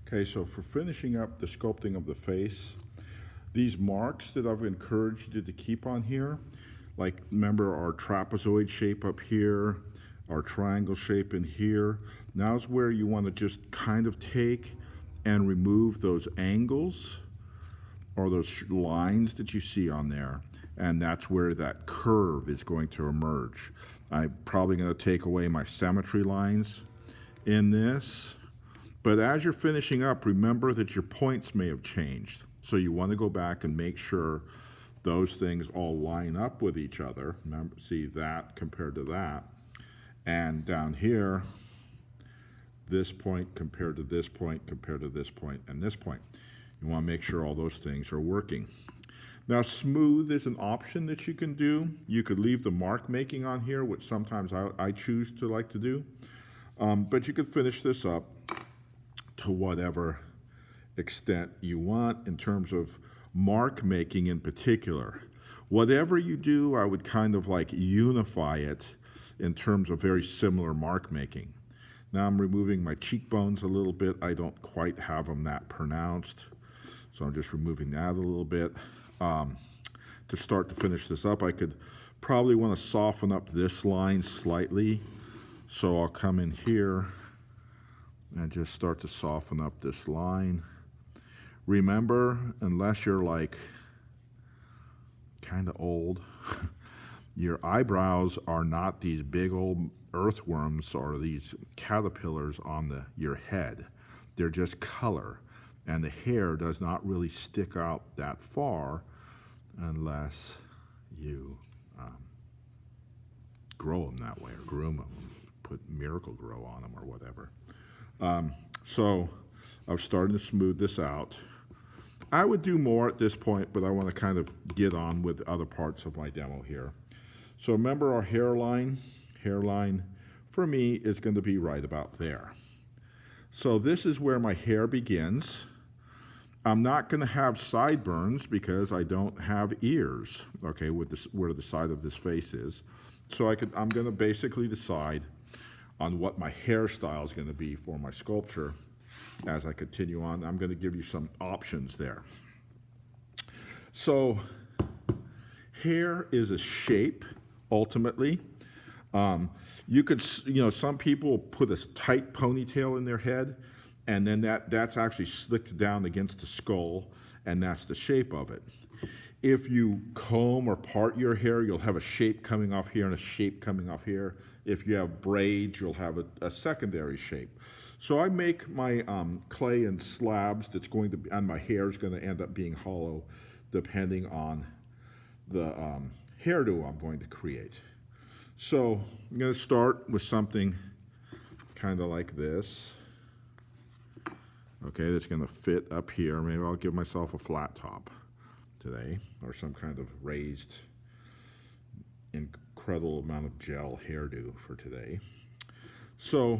Okay, so for finishing up the sculpting of the face, these marks that I've encouraged you to keep on here, like remember our trapezoid shape up here, our triangle shape in here. Now's where you want to just kind of take and remove those angles or those lines that you see on there. And that's where that curve is going to emerge. I'm probably going to take away my symmetry lines in this. But as you're finishing up, remember that your points may have changed. So you want to go back and make sure those things all line up with each other. Remember, see that compared to that. And down here, this point compared to this point, compared to this point and this point. You want to make sure all those things are working. Now, smooth is an option that you can do. You could leave the mark making on here, which sometimes I choose to like to do. But you could finish this up to whatever extent you want in terms of mark making in particular. Whatever you do, I would kind of like unify it in terms of very similar mark making. Now I'm removing my cheekbones a little bit. I don't quite have them that pronounced, so I'm just removing that a little bit. To start to finish this up, I could probably want to soften up this line slightly. So I'll come in here and just start to soften up this line. Remember, unless you're like kind of old, your eyebrows are not these big old earthworms or these caterpillars on your head. They're just color. And the hair does not really stick out that far unless you grow them that way or groom them, put Miracle Grow on them or whatever. So I'm starting to smooth this out. I would do more at this point, but I want to kind of get on with other parts of my demo here. So remember our hairline? Hairline for me is going to be right about there. So this is where my hair begins. I'm not going to have sideburns because I don't have ears, okay, with this, where the side of this face is. So I'm going to basically decide on what my hairstyle is going to be for my sculpture as I continue on. I'm going to give you some options there. So hair is a shape, ultimately. You could, some people put a tight ponytail in their head, and then that's actually slicked down against the skull, and that's the shape of it. If you comb or part your hair, you'll have a shape coming off here and a shape coming off here. If you have braids, you'll have a secondary shape. So I make my clay in slabs that's going to be, and my hair is going to end up being hollow depending on the hairdo I'm going to create. So I'm going to start with something kind of like this. Okay, that's going to fit up here. Maybe I'll give myself a flat top today, or some kind of raised, incredible amount of gel hairdo for today. So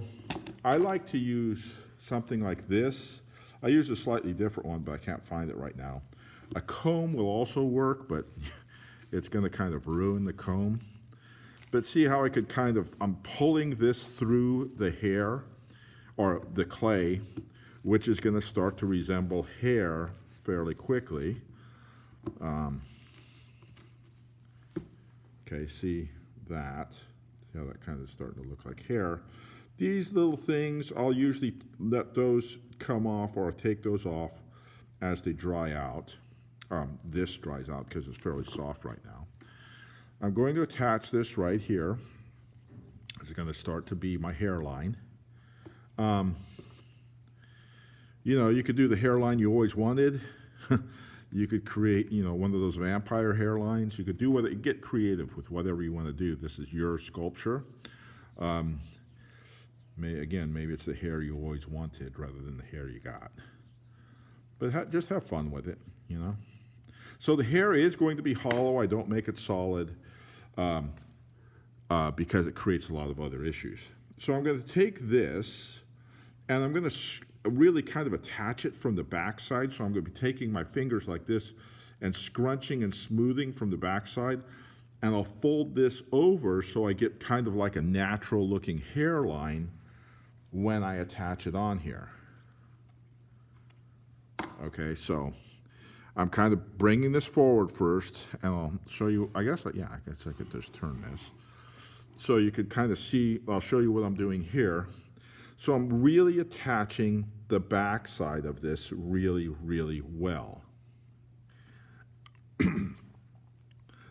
I like to use something like this. I use a slightly different one, but I can't find it right now. A comb will also work, but it's going to kind of ruin the comb. But see how I could I'm pulling this through the hair, or the clay, which is going to start to resemble hair fairly quickly. Okay, see that? See how that kind of starting to look like hair. These little things, I'll usually let those come off or take those off as they dry out. This dries out because it's fairly soft right now. I'm going to attach this right here. It's going to start to be my hairline. You could do the hairline you always wanted. You could create, one of those vampire hairlines. You could do get creative with whatever you want to do. This is your sculpture. Maybe it's the hair you always wanted rather than the hair you got. But just have fun with it, So the hair is going to be hollow. I don't make it solid because it creates a lot of other issues. So I'm going to take this and I'm going to really kind of attach it from the backside. So I'm going to be taking my fingers like this and scrunching and smoothing from the backside. And I'll fold this over so I get kind of like a natural looking hairline when I attach it on here. Okay, so I'm kind of bringing this forward first, and I'll show you, I guess I could just turn this. So you could kind of see, I'll show you what I'm doing here. So I'm really attaching the back side of this really, really well.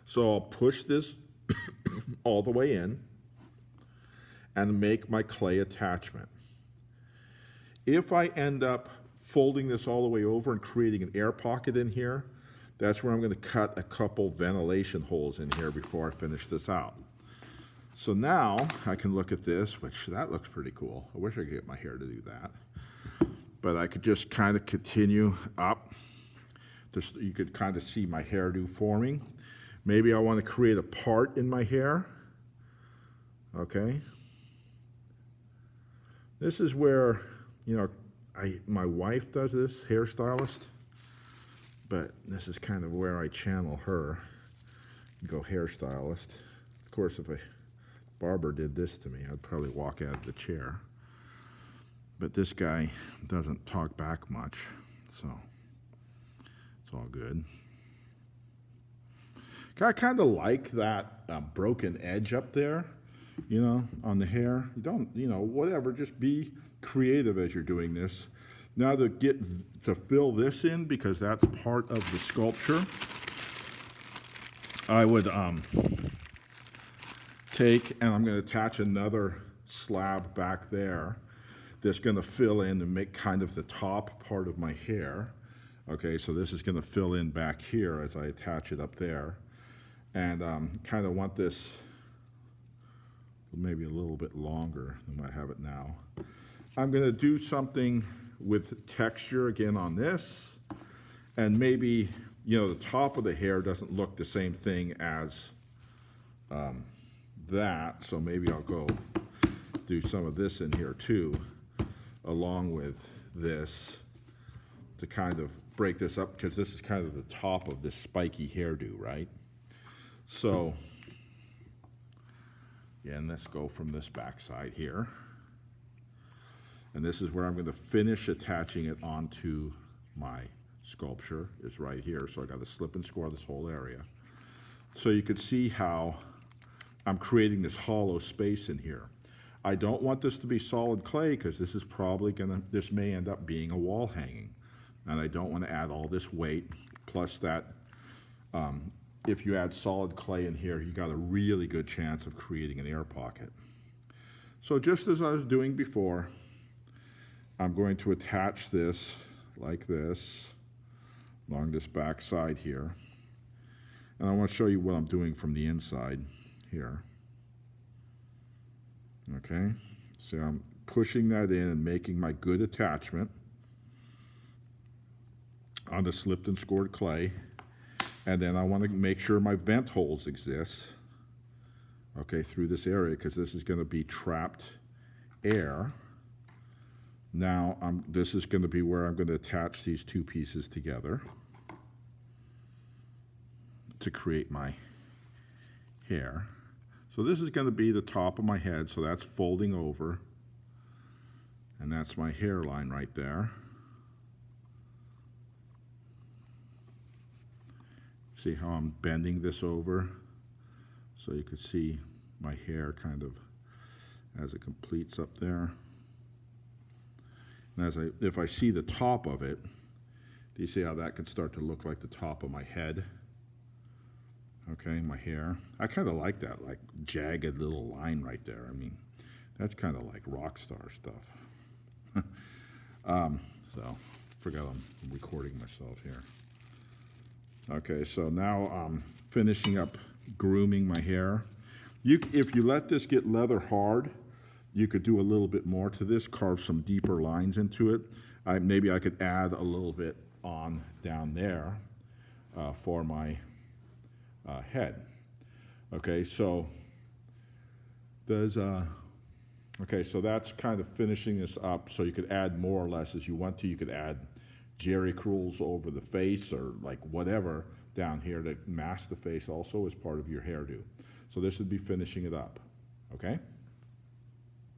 So I'll push this all the way in and make my clay attachment. If I end up folding this all the way over and creating an air pocket in here, that's where I'm going to cut a couple ventilation holes in here before I finish this out. So now I can look at this, which that looks pretty cool. I wish I could get my hair to do that. But I could just kind of continue up. Just, you could kind of see my hairdo forming. Maybe I want to create a part in my hair. Okay. This is where, you know, my wife does this, hairstylist, but this is kind of where I channel her, go hairstylist. Of course, if a barber did this to me, I'd probably walk out of the chair. But this guy doesn't talk back much, so it's all good. I kind of like that broken edge up there, you know, on the hair. You don't, you know, whatever, just be creative as you're doing this. Now to fill this in, because that's part of the sculpture, I would take, and I'm going to attach another slab back there that's going to fill in and make kind of the top part of my hair. Okay, so this is going to fill in back here as I attach it up there. And kind of want this maybe a little bit longer than I have it now. I'm going to do something with texture again on this, and maybe, you know, the top of the hair doesn't look the same thing as that, so maybe I'll go do some of this in here too, along with this, to kind of break this up, because this is kind of the top of this spiky hairdo, right? So, again, let's go from this back side here. And this is where I'm going to finish attaching it onto my sculpture, is right here. So I got to slip and score this whole area. So you could see how I'm creating this hollow space in here. I don't want this to be solid clay, because this is probably this may end up being a wall hanging. And I don't want to add all this weight, plus that if you add solid clay in here, you got a really good chance of creating an air pocket. So just as I was doing before, I'm going to attach this like this along this back side here. And I want to show you what I'm doing from the inside here. Okay, so I'm pushing that in and making my good attachment on the slipped and scored clay. And then I want to make sure my vent holes exist, okay, through this area, because this is going to be trapped air. Now, this is going to be where I'm going to attach these two pieces together to create my hair. So this is going to be the top of my head, so that's folding over, and that's my hairline right there. See how I'm bending this over so you could see my hair kind of as it completes up there. And if I see the top of it, do you see how that can start to look like the top of my head? Okay, my hair. I kind of like that, like jagged little line right there. I mean, that's kind of like rock star stuff. So, forgot I'm recording myself here. Okay, so now I'm finishing up grooming my hair. If you let this get leather hard, you could do a little bit more to this, carve some deeper lines into it. Maybe I could add a little bit on down there for my head. Okay, so okay, so that's kind of finishing this up. So you could add more or less as you want to. You could add Jerry curls over the face, or like whatever down here to mask the face also as part of your hairdo. So this would be finishing it up, okay?